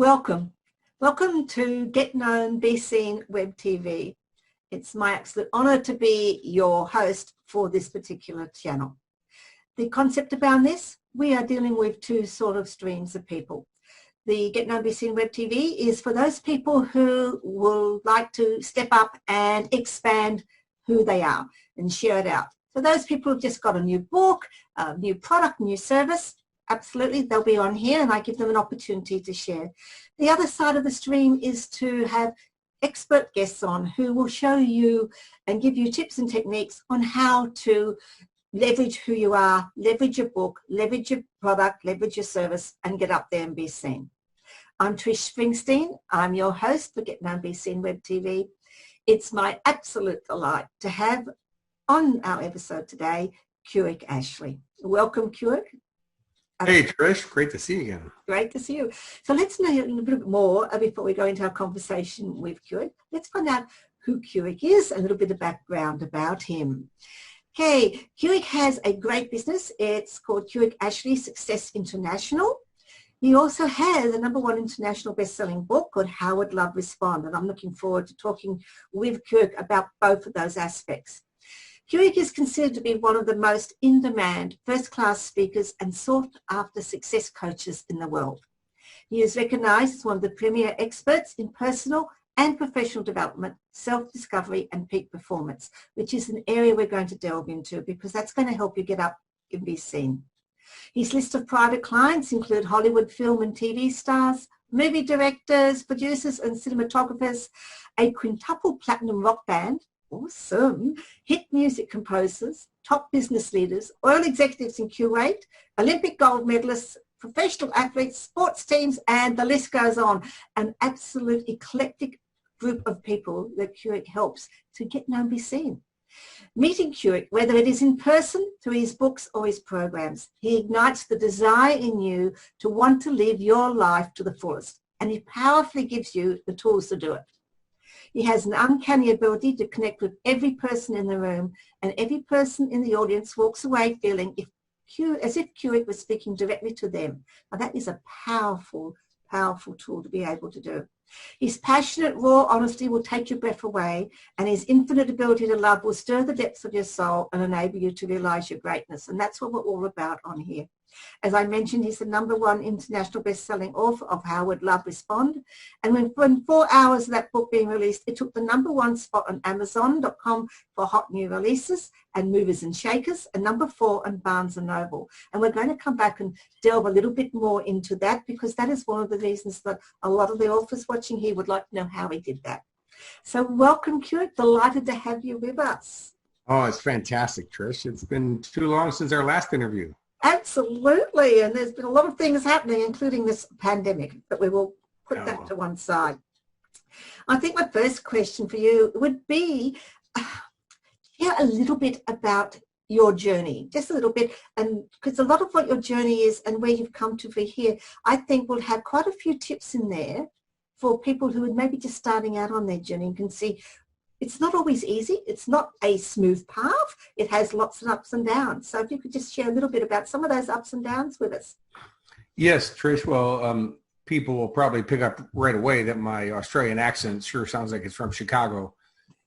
Welcome. Welcome to Get Known Be Seen WebTV. It's my absolute honor to be your host for this particular channel. The concept about this, we are dealing with two sort of streams of people. The Get Known Be Seen WebTV is for those people who will like to step up and expand who they are and share it out. So those people who've just got a new book, a new product, new service, absolutely, they'll be on here and I give them an opportunity to share. The other side of the stream is to have expert guests on who will show you and give you tips and techniques on how to leverage who you are, leverage your book, leverage your product, leverage your service, and get up there and be seen. I'm Trish Springsteen. I'm your host for Get Known Be Seen WebTV. It's my absolute delight to have on our episode today, Kurek Ashley. Welcome, Kurek. Hey, Trish. Great to see you again. Great to see you. So let's know a little bit more before we go into our conversation with Kurek. Let's find out who Kurek is, a little bit of background about him. Okay, Kurek has a great business. It's called Kurek Ashley Success International. He also has a #1 international best-selling book called How Would Love Respond? And I'm looking forward to talking with Kurek about both of those aspects. Kurek is considered to be one of the most in-demand, first-class speakers and sought-after success coaches in the world. He is recognized as one of the premier experts in personal and professional development, self-discovery, and peak performance, which is an area we're going to delve into because that's going to help you get up and be seen. His list of private clients include Hollywood film and TV stars, movie directors, producers, and cinematographers, a quintuple platinum rock band, awesome, hit music composers, top business leaders, oil executives in Kuwait, Olympic gold medalists, professional athletes, sports teams, and the list goes on. An absolute eclectic group of people that Kurek helps to get known, be seen. Meeting Kurek, whether it is in person, through his books or his programs, he ignites the desire in you to want to live your life to the fullest, and he powerfully gives you the tools to do it. He has an uncanny ability to connect with every person in the room, and every person in the audience walks away feeling as if Kurek was speaking directly to them. Now that is a powerful, powerful tool to be able to do. His passionate, raw honesty will take your breath away, and his infinite ability to love will stir the depths of your soul and enable you to realize your greatness. And that's what we're all about on here. As I mentioned, he's the #1 international best-selling author of How Would Love Respond? And within 4 hours of that book being released, it took the #1 spot on Amazon.com for hot new releases and movers and shakers, and #4 on Barnes & Noble. And we're going to come back and delve a little bit more into that because that is one of the reasons that a lot of the authors watching here would like to know how he did that. So welcome, Kurek. Delighted to have you with us. Oh, it's fantastic, Trish. It's been too long since our last interview. Absolutely, and there's been a lot of things happening, including this pandemic, but we will put that to one side. I think my first question for you would be, share a little bit about your journey, just a little bit, and because a lot of what your journey is and where you've come to be here, I think will have quite a few tips in there for people who are maybe just starting out on their journey and can see it's not always easy. It's not a smooth path. It has lots of ups and downs. So if you could just share a little bit about some of those ups and downs with us. Yes, Trish. Well, people will probably pick up right away that my Australian accent sure sounds like it's from Chicago.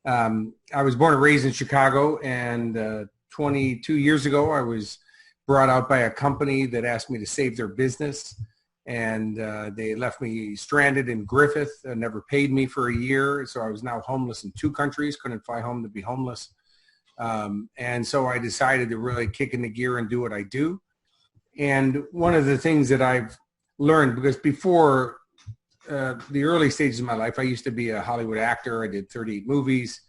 I was born and raised in Chicago, and 22 years ago, I was brought out by a company that asked me to save their business. And they left me stranded in Griffith and never paid me for a year. So I was now homeless in 2 countries, couldn't fly home to be homeless. And so I decided to really kick into gear and do what I do. And one of the things that I've learned, because before the early stages of my life, I used to be a Hollywood actor. I did 38 movies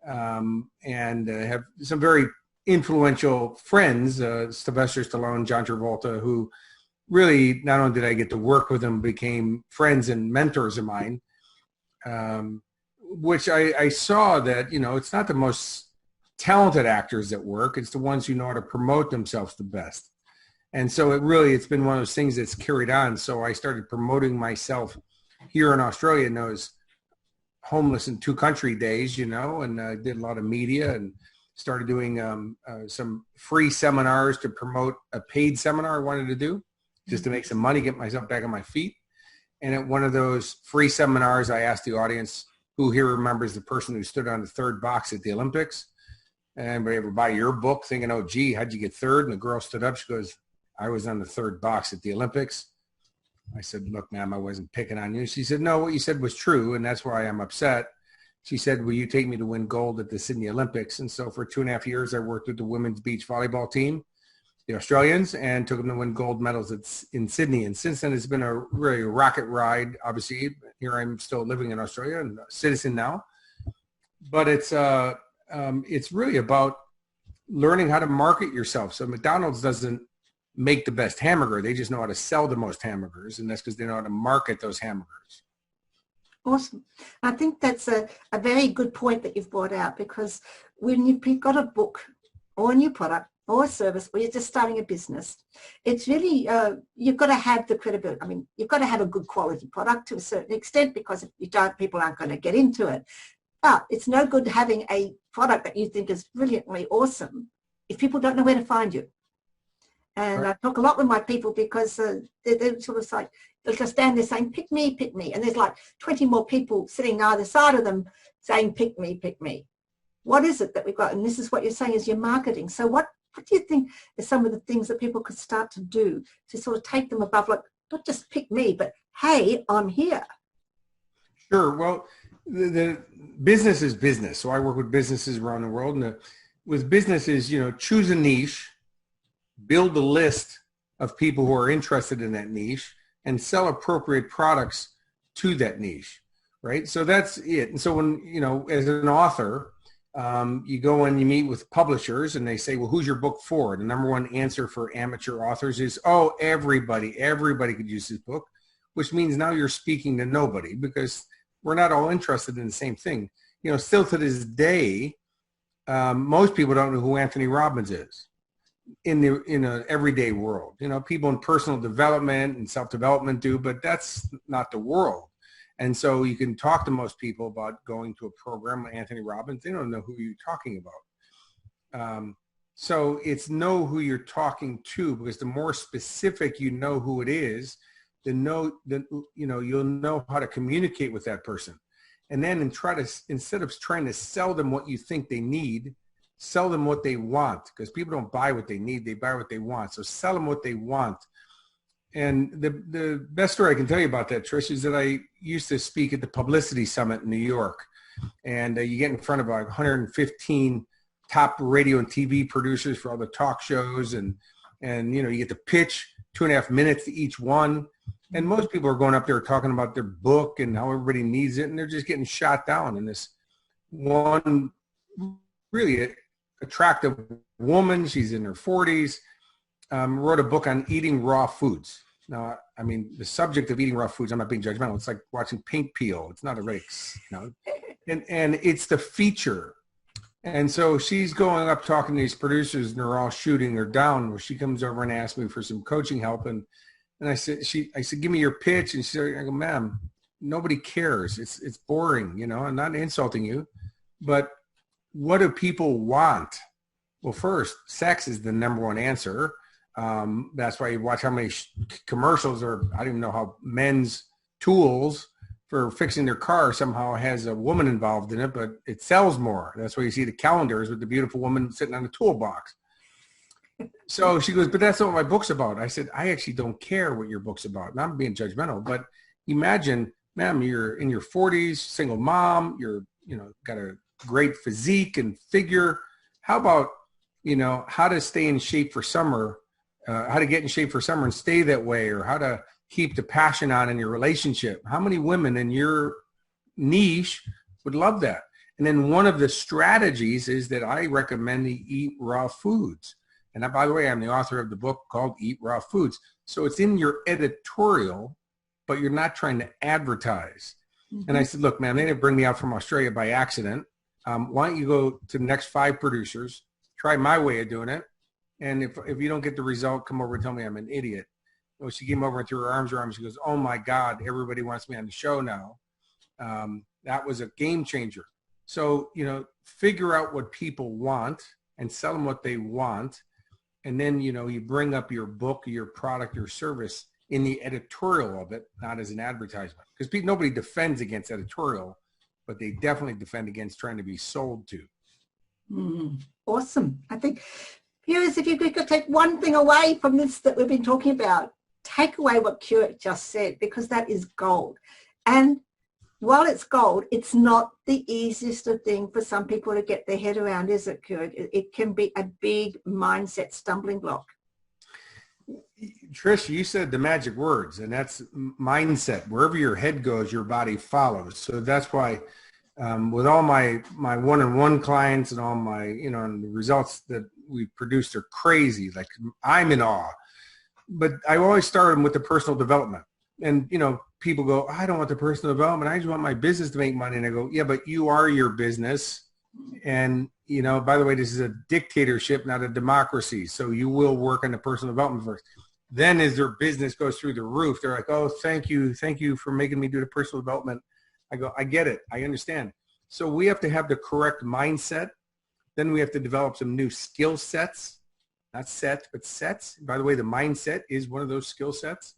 and have some very influential friends, Sylvester Stallone, John Travolta, who really, not only did I get to work with them, became friends and mentors of mine, which I saw that, you know, it's not the most talented actors that work. It's the ones who know how to promote themselves the best. And so it's been one of those things that's carried on. So I started promoting myself here in Australia in those homeless in 2 country days, you know, and I did a lot of media and started doing some free seminars to promote a paid seminar I wanted to do, just to make some money, get myself back on my feet. And at one of those free seminars, I asked the audience, who here remembers the person who stood on the third box at the Olympics? And anybody ever buy your book thinking, oh, gee, how'd you get third? And the girl stood up. She goes, I was on the third box at the Olympics. I said, look, ma'am, I wasn't picking on you. She said, no, what you said was true, and that's why I'm upset. She said, will you take me to win gold at the Sydney Olympics? And so for 2.5 years, I worked with the women's beach volleyball team, the Australians, and took them to win gold medals in Sydney. And since then, it's been a really rocket ride. Obviously, here I'm still living in Australia and a citizen now. But it's really about learning how to market yourself. So McDonald's doesn't make the best hamburger. They just know how to sell the most hamburgers, and that's because they know how to market those hamburgers. Awesome. I think that's a very good point that you've brought out, because when you've got a book or a new product or a service, or you're just starting a business, it's really, you've got to have the credibility. I mean, you've got to have a good quality product to a certain extent, because if you don't, people aren't going to get into it. But it's no good having a product that you think is brilliantly awesome if people don't know where to find you. And right. I talk a lot with my people, because they're sort of like, they'll just stand there saying, pick me, pick me. And there's like 20 more people sitting either side of them saying, pick me, pick me. What is it that we've got? And this is what you're saying is your marketing. So what do you think are some of the things that people could start to do to sort of take them above, like, not just pick me, but, hey, I'm here? Sure. Well, the business is business. So I work with businesses around the world. And with businesses, choose a niche, build a list of people who are interested in that niche, and sell appropriate products to that niche, right? So that's it. And so when, as an author, you go and you meet with publishers and they say, well, who's your book for? The number one answer for amateur authors is, oh, everybody could use this book, which means now you're speaking to nobody, because we're not all interested in the same thing. Still to this day, most people don't know who Anthony Robbins is in an everyday world. People in personal development and self-development do, but that's not the world. And so you can talk to most people about going to a program like Anthony Robbins. They don't know who you're talking about. So it's know who you're talking to, because the more specific you know who it is, you'll know how to communicate with that person. And then instead of trying to sell them what you think they need, sell them what they want, because people don't buy what they need, they buy what they want. So sell them what they want. And the best story I can tell you about that, Trish, is that I used to speak at the Publicity Summit in New York. And you get in front of like 115 top radio and TV producers for all the talk shows. And you get to pitch 2.5 minutes to each one. And most people are going up there talking about their book and how everybody needs it. And they're just getting shot down. And this one really attractive woman, she's in her 40s, wrote a book on eating raw foods. Now, I mean, the subject of eating raw foods, I'm not being judgmental. It's like watching paint peel. It's not a race, and it's the feature. And so she's going up talking to these producers, and they're all shooting her down. Where she comes over and asks me for some coaching help, and I said, give me your pitch. And she said, I go, ma'am, nobody cares. It's boring, I'm not insulting you, but what do people want? Well, first, sex is the number one answer. That's why you watch how many commercials, or I don't even know how men's tools for fixing their car somehow has a woman involved in it, but it sells more. That's why you see the calendars with the beautiful woman sitting on a toolbox. So she goes, but that's not what my book's about. I said, I actually don't care what your book's about. And I'm being judgmental, but imagine, ma'am, you're in your 40s, single mom, you're, got a great physique and figure. How about, how to stay in shape for summer, how to get in shape for summer and stay that way, or how to keep the passion on in your relationship? How many women in your niche would love that? And then one of the strategies is that I recommend to eat raw foods. And by the way, I'm the author of the book called Eat Raw Foods. So it's in your editorial, but you're not trying to advertise. Mm-hmm. And I said, look, man, they didn't bring me out from Australia by accident. Why don't you go to the next 5 producers, try my way of doing it. And if you don't get the result, come over and tell me I'm an idiot. Well, she came over and threw her arms around me. She goes, oh my God, everybody wants me on the show now. That was a game changer. So, figure out what people want and sell them what they want. And then, you bring up your book, your product, your service in the editorial of it, not as an advertisement. Because nobody defends against editorial, but they definitely defend against trying to be sold to. Awesome. I think, viewers, if you could take one thing away from this that we've been talking about, take away what Kurek just said, because that is gold. And while it's gold, it's not the easiest of thing for some people to get their head around, is it, Kurek? It can be a big mindset stumbling block. Trish, you said the magic words, and that's mindset. Wherever your head goes, your body follows. So that's why with all my one-on-one clients and all my, and the results that we produced are crazy. Like, I'm in awe. But I always start them with the personal development. And, people go, I don't want the personal development. I just want my business to make money. And I go, yeah, but you are your business. And, by the way, this is a dictatorship, not a democracy. So you will work on the personal development first. Then as their business goes through the roof, they're like, oh, thank you for making me do the personal development. I go, I get it. I understand. So we have to have the correct mindset. Then we have to develop some new skill sets, not sets, but sets. By the way, the mindset is one of those skill sets.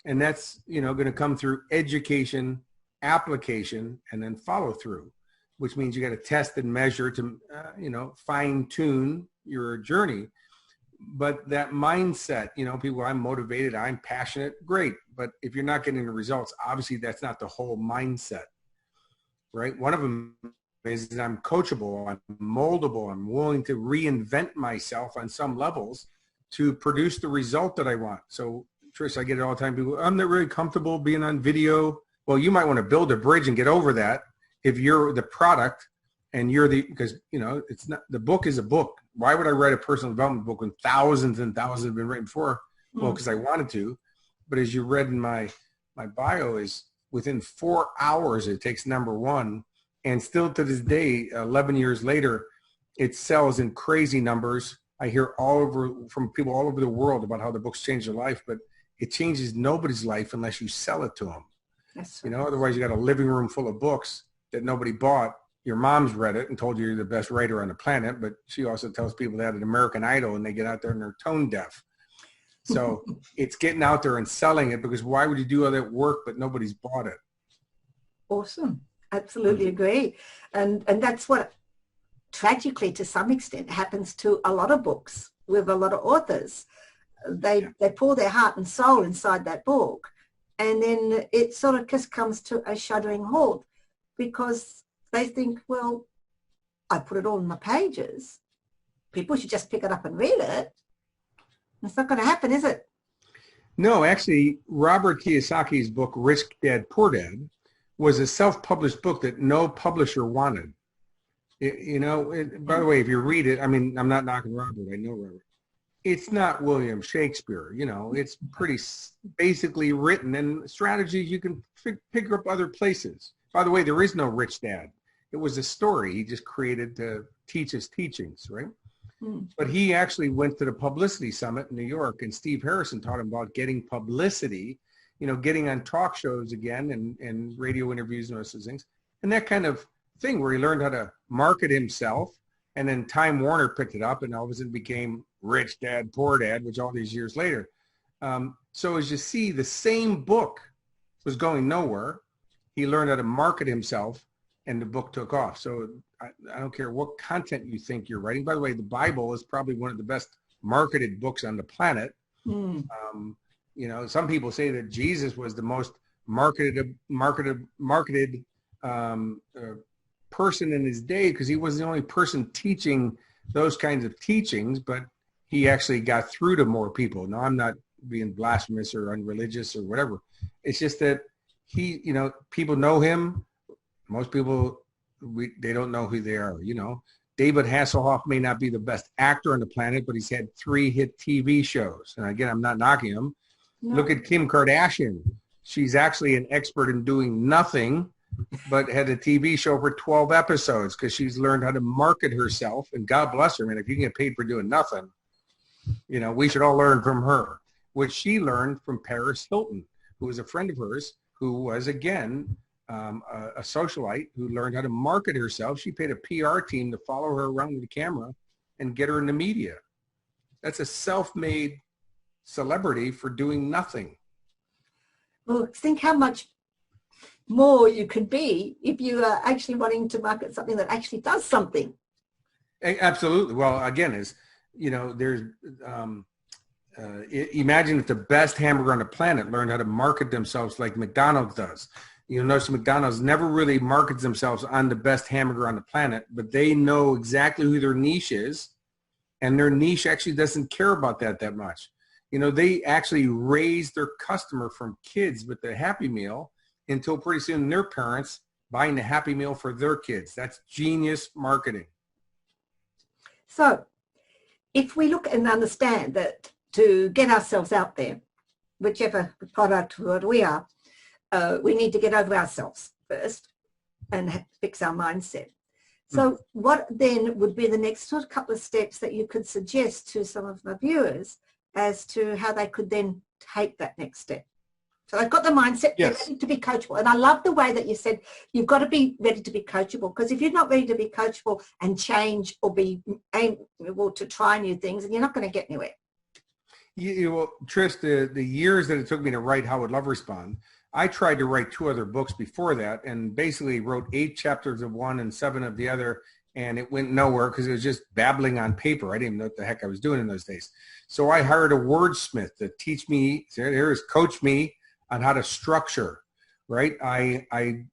And that's, going to come through education, application, and then follow through, which means you got to test and measure to, fine tune your journey. But that mindset, people, I'm motivated, I'm passionate, great. But if you're not getting the results, obviously that's not the whole mindset, right? One of them is that I'm coachable, I'm moldable, I'm willing to reinvent myself on some levels to produce the result that I want. So Trish, I get it all the time. People, I'm not really comfortable being on video. Well, you might want to build a bridge and get over that if you're the product and you're because, it's not, the book is a book. Why would I write a personal development book when thousands and thousands have been written before? Well, because I wanted to. But as you read in my bio, is within 4 hours, it takes #1. And still to this day, 11 years later, it sells in crazy numbers. I hear from people all over the world about how the books changed their life, but it changes nobody's life unless you sell it to them. That's right. Otherwise you got a living room full of books that nobody bought. Your mom's read it and told you you're the best writer on the planet, but she also tells people that at American Idol and they get out there and they're tone deaf. So it's getting out there and selling it, because why would you do all that work but nobody's bought it? Awesome. Absolutely agree. And that's what tragically to some extent happens to a lot of books with a lot of authors. They pour their heart and soul inside that book, and then it sort of just comes to a shuddering halt because they think, well, I put it all in my pages. People should just pick it up and read it. It's not going to happen, is it? No, actually, Robert Kiyosaki's book, Rich Dad, Poor Dad, was a self-published book that no publisher wanted. By the way, if you read it, I mean, I'm not knocking Robert. I know Robert. It's not William Shakespeare. It's pretty basically written, and strategies you can pick up other places. By the way, there is no Rich Dad. It was a story he just created to teach his teachings, right? But he actually went to the publicity summit in New York, and Steve Harrison taught him about getting publicity, getting on talk shows again and radio interviews and those things. And that kind of thing where he learned how to market himself. And then Time Warner picked it up, and all of a sudden became Rich Dad, Poor Dad, which all these years later. So as you see, the same book was going nowhere. He learned how to market himself, and the book took off. So I don't care what content you think you're writing. By the way, the Bible is probably one of the best marketed books on the planet. Some people say that Jesus was the most marketed person in his day, because he was the only person teaching those kinds of teachings, but he actually got through to more people. Now, I'm not being blasphemous or unreligious or whatever. It's just that people know him. Most people, they don't know who they are. David Hasselhoff may not be the best actor on the planet, but he's had 3 hit TV shows. And again, I'm not knocking him. No. Look at Kim Kardashian. She's actually an expert in doing nothing, but had a TV show for 12 episodes because she's learned how to market herself. And God bless her, man. If you can get paid for doing nothing, we should all learn from her, which she learned from Paris Hilton, who was a friend of hers, who was, again, a socialite who learned how to market herself. She paid a PR team to follow her around with a camera and get her in the media. That's a self-made celebrity for doing nothing. Well, think how much more you could be if you are actually wanting to market something that actually does something. Absolutely. Well, again, there's, imagine if the best hamburger on the planet learned how to market themselves like McDonald's does. You'll notice McDonald's never really markets themselves on the best hamburger on the planet, but they know exactly who their niche is, and their niche actually doesn't care about that much. They actually raise their customer from kids with the Happy Meal until pretty soon their parents buying the Happy Meal for their kids. That's genius marketing. So if we look and understand that to get ourselves out there, whichever product we are, we need to get over ourselves first and fix our mindset. So what then would be the next sort of couple of steps that you could suggest to some of my viewers as to how they could then take that next step? So they've got the mindset, yes, they're ready to be coachable. And I love the way that you said you've got to be ready to be coachable, because if you're not ready to be coachable and change or be able to try new things, and you're not going to get anywhere. Well, Trish, the years that it took me to write How Would Love Respond, I tried to write 2 other books before that, and basically wrote 8 chapters of one and 7 of the other, and it went nowhere because it was just babbling on paper. I didn't even know what the heck I was doing in those days. So I hired a wordsmith to teach me, coach me on how to structure, right? I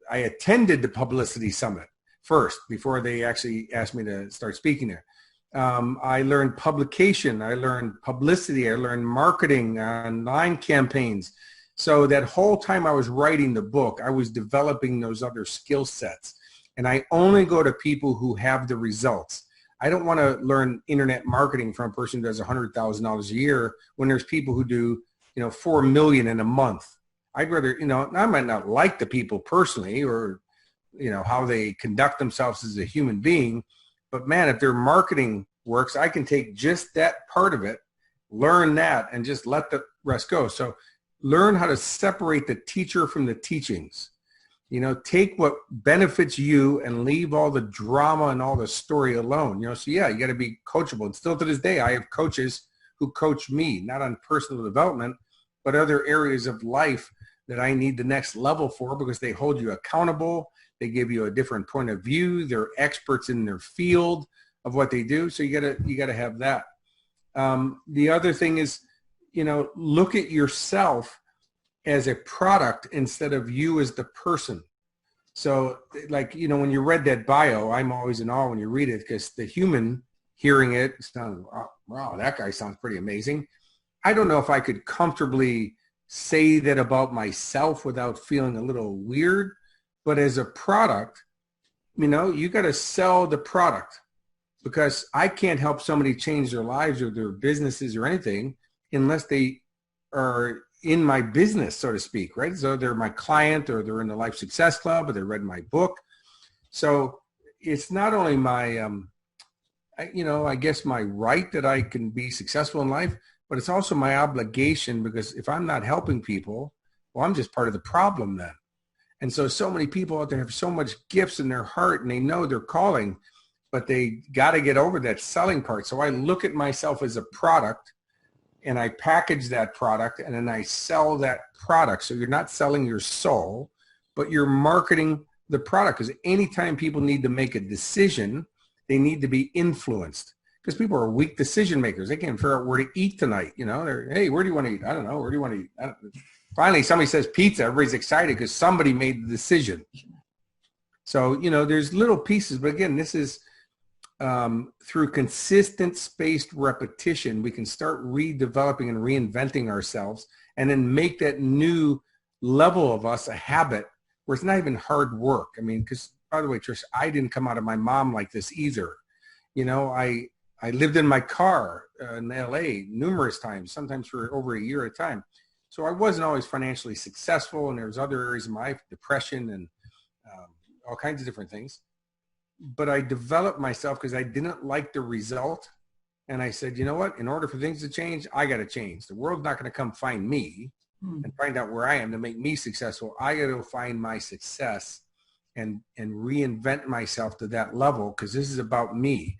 attended the publicity summit first before they actually asked me to start speaking there. I learned publication, I learned publicity, I learned marketing, online campaigns. So that whole time I was writing the book, I was developing those other skill sets. And I only go to people who have the results. I don't want to learn internet marketing from a person who does $100,000 a year when there's people who do, $4 million in a month. I'd rather, I might not like the people personally or, how they conduct themselves as a human being, but man, if their marketing works, I can take just that part of it, learn that, and just let the rest go. So learn how to separate the teacher from the teachings. Take what benefits you and leave all the drama and all the story alone. So yeah, you got to be coachable. And still to this day, I have coaches who coach me, not on personal development, but other areas of life that I need the next level for, because they hold you accountable. They give you a different point of view. They're experts in their field of what they do. So you gotta have that. The other thing is, look at yourself as a product instead of you as the person. So when you read that bio, I'm always in awe when you read it, because the human hearing it sounds, wow, that guy sounds pretty amazing. I don't know if I could comfortably say that about myself without feeling a little weird, but as a product, you got to sell the product, because I can't help somebody change their lives or their businesses or anything unless they are in my business, so to speak, right? So they're my client, or they're in the Life Success Club, or they read my book. So it's not only my, I guess my right that I can be successful in life, but it's also my obligation, because if I'm not helping people, well, I'm just part of the problem then. And so many people out there have so much gifts in their heart, and they know they're calling, but they got to get over that selling part. So I look at myself as a product, and I package that product, and then I sell that product. So you're not selling your soul, but you're marketing the product, because anytime people need to make a decision, they need to be influenced, because people are weak decision makers. They can't figure out where to eat tonight. They're, hey, where do you want to eat? I don't know. Where do you want to eat? Finally, somebody says pizza. Everybody's excited because somebody made the decision. So, there's little pieces, but again, this is through consistent spaced repetition, we can start redeveloping and reinventing ourselves, and then make that new level of us a habit where it's not even hard work. I mean, because by the way, Trish, I didn't come out of my mom like this either. I lived in my car in LA numerous times, sometimes for over a year at a time. So I wasn't always financially successful, and there was other areas of my life, depression and all kinds of different things. But I developed myself because I didn't like the result. And I said, you know what? In order for things to change, I got to change. The world's not going to come find me and find out where I am to make me successful. I got to find my success and reinvent myself to that level, because this is about me.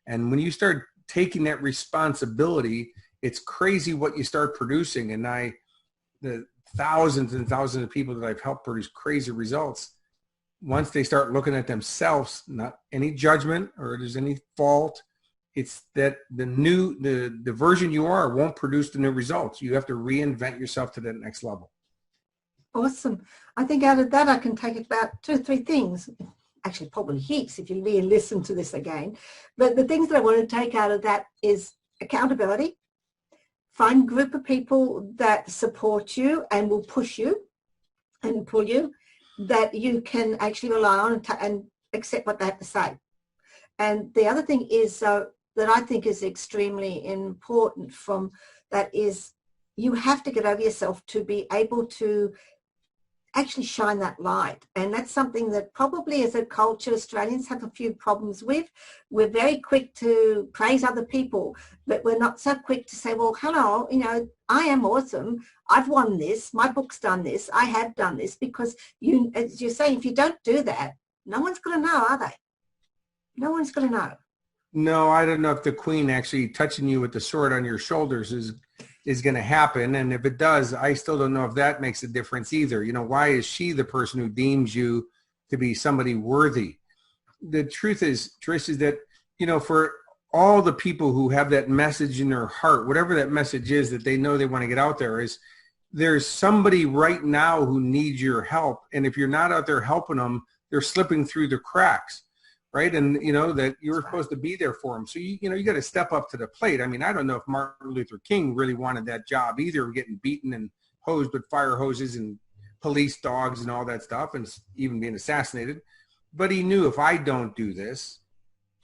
And when you start taking that responsibility, it's crazy what you start producing. And the thousands and thousands of people that I've helped produce crazy results, once they start looking at themselves, not any judgment or there's any fault, it's that the version you are won't produce the new results. You have to reinvent yourself to that next level. Awesome. I think out of that, I can take about 2 or 3 things. Actually, probably heaps if you really listen to this again. But the things that I want to take out of that is accountability. Find a group of people that support you and will push you and pull you, that you can actually rely on and accept what they have to say. And the other thing is that I think is extremely important from that is you have to get over yourself to be able to actually shine that light. And that's something that probably as a culture, Australians have a few problems with. We're very quick to praise other people, but we're not so quick to say, well, hello, you know, I am awesome. I've won this. My book's done this. I have done this. Because you, as you're saying, if you don't do that, no one's going to know, are they? No one's going to know. No, I don't know if the queen actually touching you with the sword on your shoulders is going to happen. And if it does, I still don't know if that makes a difference either. You know, why is she the person who deems you to be somebody worthy? The truth is, Trish, is that, you know, for all the people who have that message in their heart, whatever that message is that they know they want to get out there, is there's somebody right now who needs your help. And if you're not out there helping them, they're slipping through the cracks. Right. And, you know, that you're supposed to be there for them. So, you know, you got to step up to the plate. I mean, I don't know if Martin Luther King really wanted that job either, getting beaten and hosed with fire hoses and police dogs and all that stuff, and even being assassinated. But he knew, if I don't do this,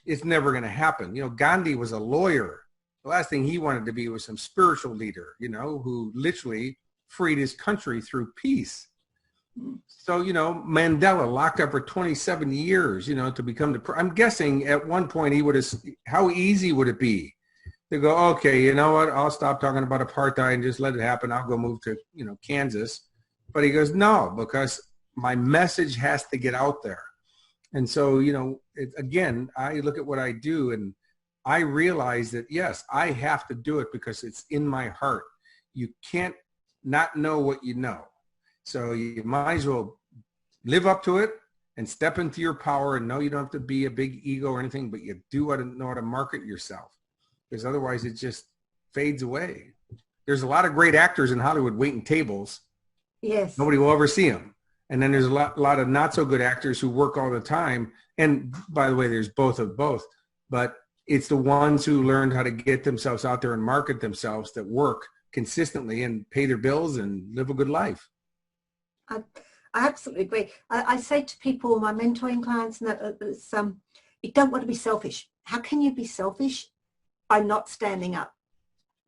it's never going to happen. You know, Gandhi was a lawyer. The last thing he wanted to be was some spiritual leader, you know, who literally freed his country through peace. So, you know, Mandela locked up for 27 years, you know, to become I'm guessing at one point he would have, how easy would it be to go, okay, you know what, I'll stop talking about apartheid and just let it happen. I'll go move to, you know, Kansas. But he goes, no, because my message has to get out there. And so, you know, again, I look at what I do and I realize that, yes, I have to do it because it's in my heart. You can't not know what you know. So you might as well live up to it and step into your power, and know you don't have to be a big ego or anything, but you do know how to market yourself, because otherwise it just fades away. There's a lot of great actors in Hollywood waiting tables. Yes. Nobody will ever see them. And then there's a lot of not so good actors who work all the time. And by the way, there's both of both, but it's the ones who learned how to get themselves out there and market themselves that work consistently and pay their bills and live a good life. I absolutely agree. I say to people, my mentoring clients, you don't want to be selfish. How can you be selfish by not standing up?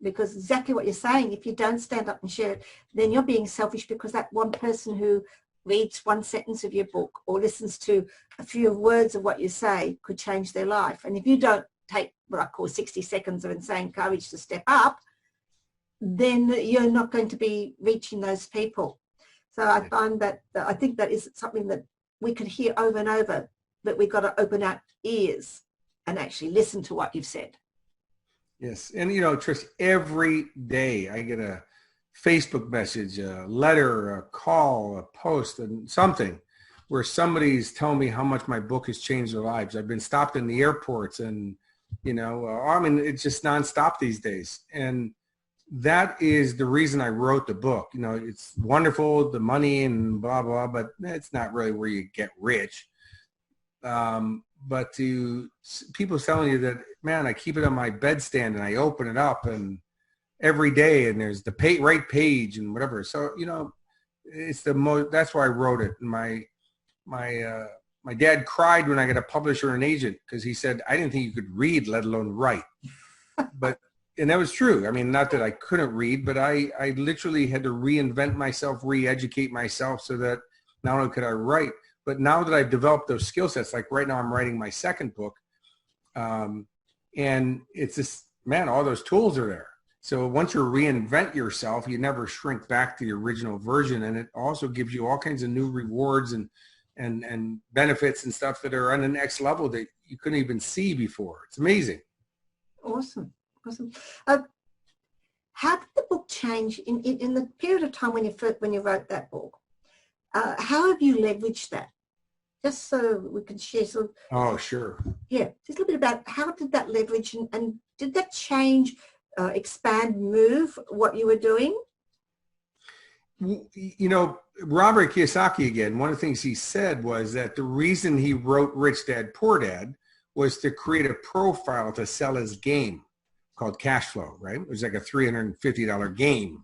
Because exactly what you're saying, if you don't stand up and share it, then you're being selfish, because that one person who reads one sentence of your book or listens to a few words of what you say could change their life. And if you don't take what I call 60 seconds of insane courage to step up, then you're not going to be reaching those people. So I find that I think that is something that we could hear over and over, that we've got to open our ears and actually listen to what you've said. Yes. And, you know, Trish, every day I get a Facebook message, a letter, a call, a post, and something where somebody's telling me how much my book has changed their lives. I've been stopped in the airports and, you know, I mean, it's just nonstop these days. And that is the reason I wrote the book. You know, it's wonderful, the money and blah, blah, but it's not really where you get rich. But to people telling you that, man, I keep it on my bedstand and I open it up and every day and there's the right page and whatever. So, you know, it's that's why I wrote it. And my dad cried when I got a publisher and an agent, because he said, I didn't think you could read, let alone write. And that was true. I mean, not that I couldn't read, but I literally had to reinvent myself, re-educate myself, so that not only could I write, but now that I've developed those skill sets, like right now I'm writing my second book, and it's just, man, all those tools are there. So once you reinvent yourself, you never shrink back to the original version. And it also gives you all kinds of new rewards and benefits and stuff that are on the next level that you couldn't even see before. It's amazing. Awesome. Awesome. How did the book change in the period of time when you wrote that book? How have you leveraged that? Just so we can share sort of. Oh, sure. Yeah, just a little bit about how did that leverage and did that change, expand, move what you were doing? You know, Robert Kiyosaki, again, one of the things he said was that the reason he wrote Rich Dad, Poor Dad was to create a profile to sell his game called Cash Flow, right? It was like a $350 game.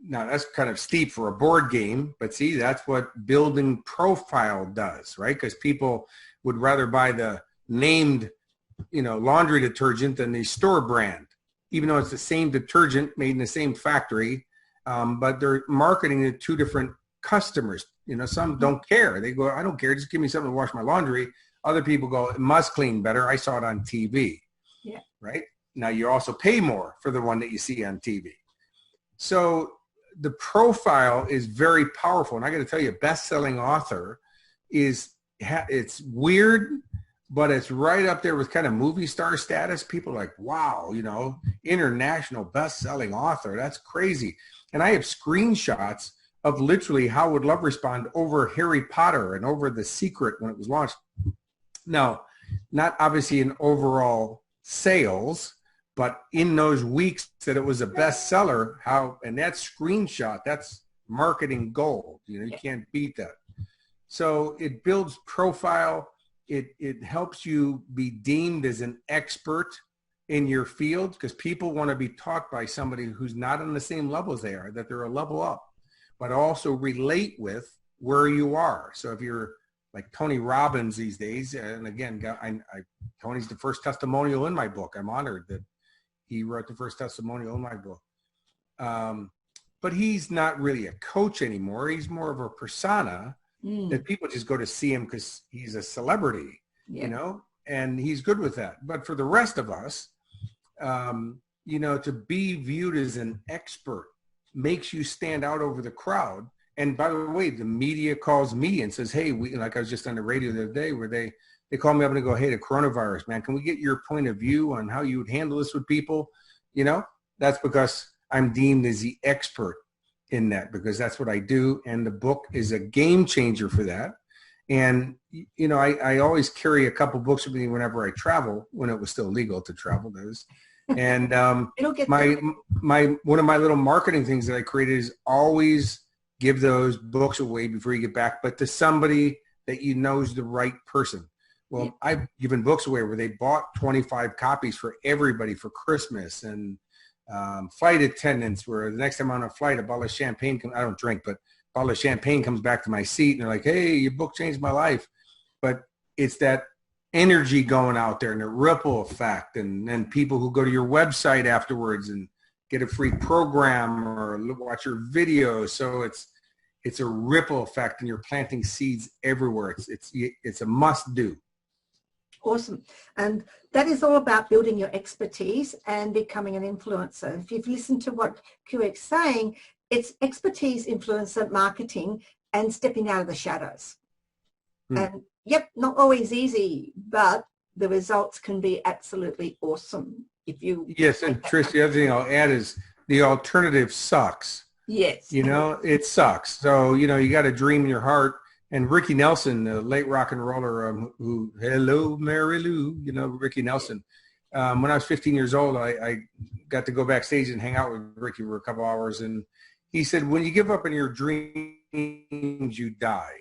Now, that's kind of steep for a board game, but see, that's what building profile does, right? Because people would rather buy the named, you know, laundry detergent than the store brand, even though it's the same detergent made in the same factory, but they're marketing to two different customers. You know, some don't care. They go, I don't care. Just give me something to wash my laundry. Other people go, it must clean better. I saw it on TV. Yeah. Right? Now, you also pay more for the one that you see on TV. So the profile is very powerful. And I got to tell you, best-selling author it's weird, but it's right up there with kind of movie star status. People are like, wow, you know, international best-selling author. That's crazy. And I have screenshots of literally how would Love respond over Harry Potter and over The Secret when it was launched. Now, not obviously in overall sales, but in those weeks that it was a bestseller, and that screenshot, that's marketing gold. You know, you can't beat that. So it builds profile. It helps you be deemed as an expert in your field, because people want to be taught by somebody who's not on the same level as they are, that they're a level up, but also relate with where you are. So if you're like Tony Robbins these days, and again, Tony's the first testimonial in my book. I'm honored that he wrote the first testimonial in my book. But he's not really a coach anymore. He's more of a persona that people just go to see him because he's a celebrity, you know, and he's good with that. But for the rest of us, you know, to be viewed as an expert makes you stand out over the crowd. And by the way, the media calls me and says, hey, like I was just on the radio the other day where they call me up and they go, hey, the coronavirus, man, can we get your point of view on how you would handle this with people? You know, that's because I'm deemed as the expert in that, because that's what I do. And the book is a game changer for that. And, you know, I always carry a couple books with me whenever I travel, when it was still legal to travel, those. And one of my little marketing things that I created is always give those books away before you get back, but to somebody that you know is the right person. Well, I've given books away where they bought 25 copies for everybody for Christmas, and flight attendants where the next time I'm on a flight, a bottle of champagne I don't drink, but a bottle of champagne comes back to my seat and they're like, hey, your book changed my life. But it's that energy going out there and the ripple effect, and then people who go to your website afterwards and get a free program or watch your videos. So it's a ripple effect, and you're planting seeds everywhere. It's a must do. Awesome. And that is all about building your expertise and becoming an influencer. If you've listened to what Kurek's saying, it's expertise, influencer, marketing, and stepping out of the shadows. And yep, not always easy, but the results can be absolutely awesome. If you Yes, and Trish, the other thing I'll add is the alternative sucks. Yes. You know, it sucks. So, you know, you got a dream in your heart. And Ricky Nelson, the late rock and roller, who, hello, Mary Lou, you know, Ricky Nelson. When I was 15 years old, I got to go backstage and hang out with Ricky for a couple hours. And he said, when you give up on your dreams, you die.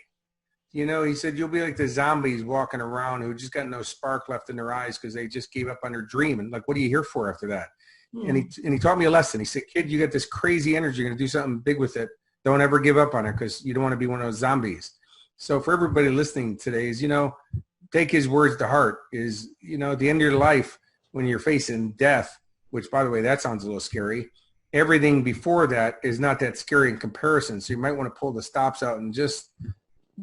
You know, he said, you'll be like the zombies walking around who just got no spark left in their eyes because they just gave up on their dream. And like, what are you here for after that? And he taught me a lesson. He said, kid, you got this crazy energy. You're going to do something big with it. Don't ever give up on it, because you don't want to be one of those zombies. So for everybody listening today is, you know, take his words to heart. Is, you know, at the end of your life, when you're facing death, which, by the way, that sounds a little scary, everything before that is not that scary in comparison. So you might want to pull the stops out and just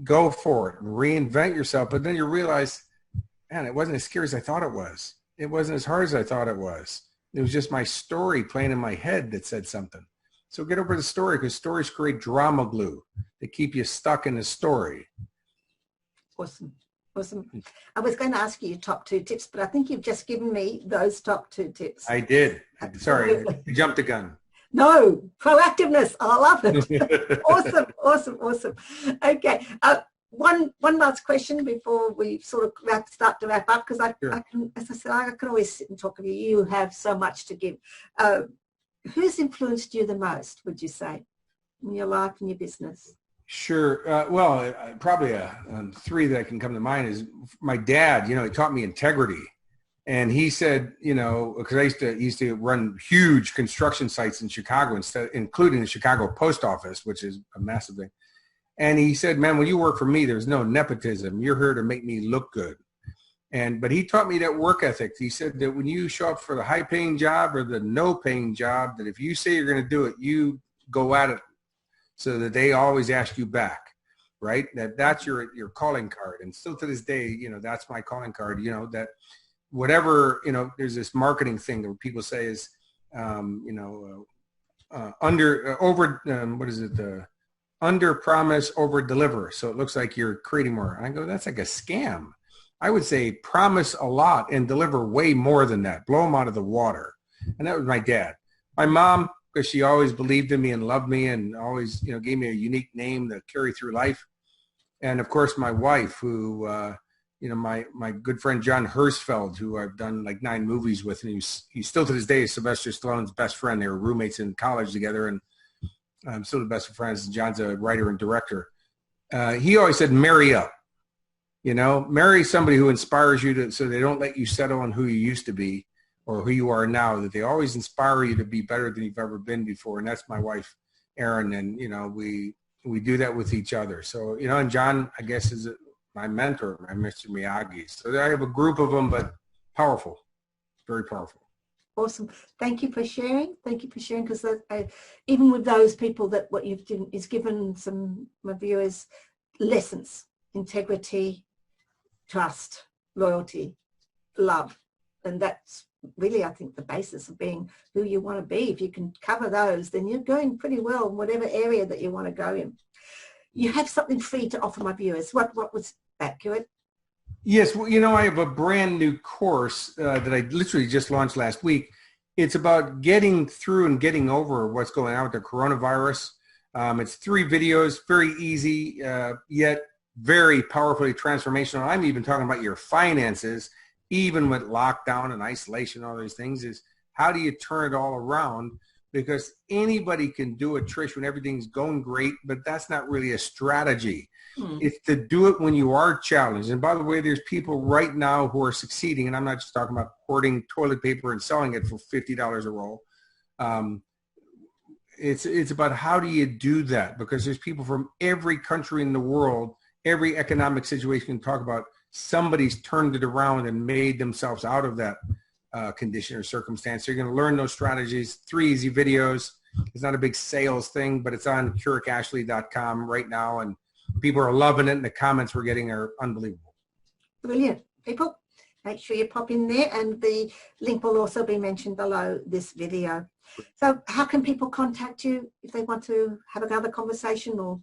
go for it and reinvent yourself. But then you realize, man, it wasn't as scary as I thought it was. It wasn't as hard as I thought it was. It was just my story playing in my head that said something. So get over the story, because stories create drama glue. They keep you stuck in the story. Awesome. Awesome. I was going to ask you your top 2 tips, but I think you've just given me those top 2 tips. I did. Sorry, I jumped the gun. No, proactiveness. I love it. Awesome, awesome, awesome. Okay. One last question before we sort of start to wrap up, because I can, as I said, I can always sit and talk with you. You have so much to give. Who's influenced you the most, would you say, in your life and your business? Sure. Well, probably 3 that can come to mind is my dad. You know, he taught me integrity. And he said, you know, because I used to run huge construction sites in Chicago, including the Chicago Post Office, which is a massive thing. And he said, man, when you work for me, there's no nepotism. You're here to make me look good. But he taught me that work ethic. He said that when you show up for the high paying job or the no paying job, that if you say you're going to do it, you go at it so that they always ask you back, right? That's your calling card. And still to this day, you know, that's my calling card, you know, that whatever, you know, there's this marketing thing that people say is, under promise, over deliver. So it looks like you're creating more. And I go, that's like a scam. I would say promise a lot and deliver way more than that. Blow them out of the water. And that was my dad. My mom, because she always believed in me and loved me and always, you know, gave me a unique name to carry through life. And of course, my wife, who, you know, my good friend John Hirschfeld, who I've done like 9 movies with, and he's still to this day Sylvester Stallone's best friend. They were roommates in college together, and I'm still the best of friends. John's a writer and director. He always said, marry up. You know, marry somebody who inspires you to, so they don't let you settle on who you used to be or who you are now, that they always inspire you to be better than you've ever been before. And that's my wife, Erin. And, you know, we do that with each other. So, you know, and John, I guess, is my mentor, my Mr. Miyagi. So I have a group of them, but powerful, very powerful. Awesome. Thank you for sharing. Thank you for sharing, because even with those people, that what you've done is given some my viewers lessons: integrity, trust, loyalty, love. And that's really, I think, the basis of being who you want to be. If you can cover those, then you're going pretty well in whatever area that you want to go in. You have something free to offer my viewers. What was that, Kurek? Yes, well, you know, I have a brand new course that I literally just launched last week. It's about getting through and getting over what's going on with the coronavirus. It's 3 videos, very easy, yet very powerfully transformational. I'm even talking about your finances, even with lockdown and isolation, all these things, is how do you turn it all around? Because anybody can do it, Trish, when everything's going great, but that's not really a strategy. It's to do it when you are challenged. And by the way, there's people right now who are succeeding, and I'm not just talking about hoarding toilet paper and selling it for $50 a roll. It's about how do you do that? Because there's people from every country in the world, every economic situation you talk about, somebody's turned it around and made themselves out of that condition or circumstance. So you're going to learn those strategies. 3 easy videos. It's not a big sales thing, but it's on KurekAshley.com right now, and people are loving it, and the comments we're getting are unbelievable. Brilliant. People, make sure you pop in there, and the link will also be mentioned below this video. So how can people contact you if they want to have another conversation? Or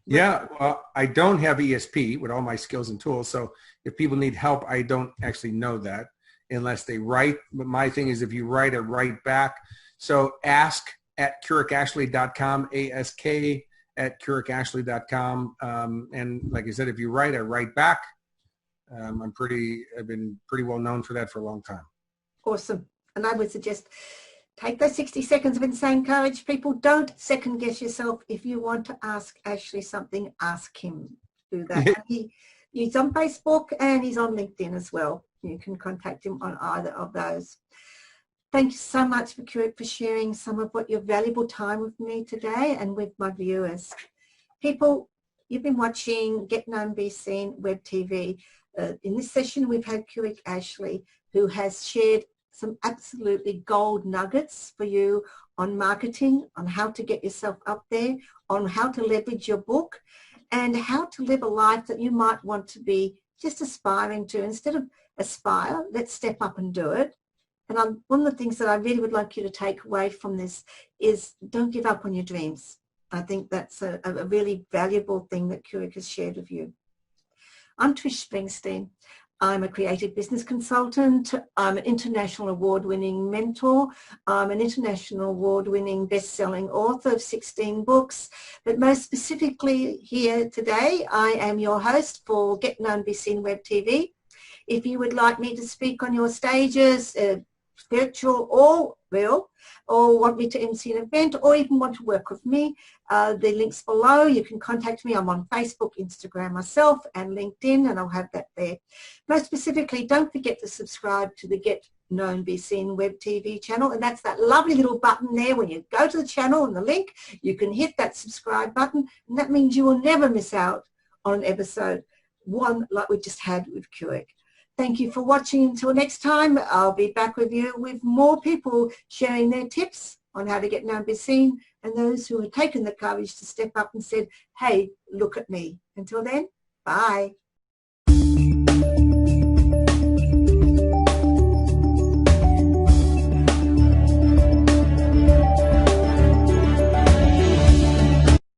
yeah, well, I don't have ESP with all my skills and tools, so if people need help, I don't actually know that unless they write. But my thing is, if you write, I write back. So ask@KurekAshley.com, ask@KurekAshley.com. And like I said, if you write, I write back. I've been pretty well known for that for a long time. Awesome. And I would suggest take those 60 seconds of insane courage. People, don't second guess yourself. If you want to ask Ashley something, ask him. Do that. He's on Facebook and he's on LinkedIn as well. You can contact him on either of those. Thank you so much, Kurek, for sharing some of your valuable time with me today and with my viewers. People, you've been watching Get Known Be Seen WebTV. In this session, we've had Kurek Ashley, who has shared some absolutely gold nuggets for you on marketing, on how to get yourself up there, on how to leverage your book, and how to live a life that you might want to be just aspiring to. Instead of aspire, let's step up and do it. And one of the things that I really would like you to take away from this is don't give up on your dreams. I think that's a really valuable thing that Kurek has shared with you. I'm Trish Springsteen. I'm a creative business consultant. I'm an international award-winning mentor. I'm an international award-winning best-selling author of 16 books. But most specifically here today, I am your host for Get Known Be Seen WebTV. If you would like me to speak on your stages, virtual or real, or want me to MC an event, or even want to work with me, the link's below. You can contact me. I'm on Facebook, Instagram myself, and LinkedIn, and I'll have that there. Most specifically, don't forget to subscribe to the Get Known Be Seen Web TV channel, and that's that lovely little button there. When you go to the channel and the link, you can hit that subscribe button, and that means you will never miss out on an episode, one like we just had with Kurek. Thank you for watching. Until next time, I'll be back with you with more people sharing their tips on how to get known, be seen, and those who have taken the courage to step up and said, hey, look at me. Until then, bye.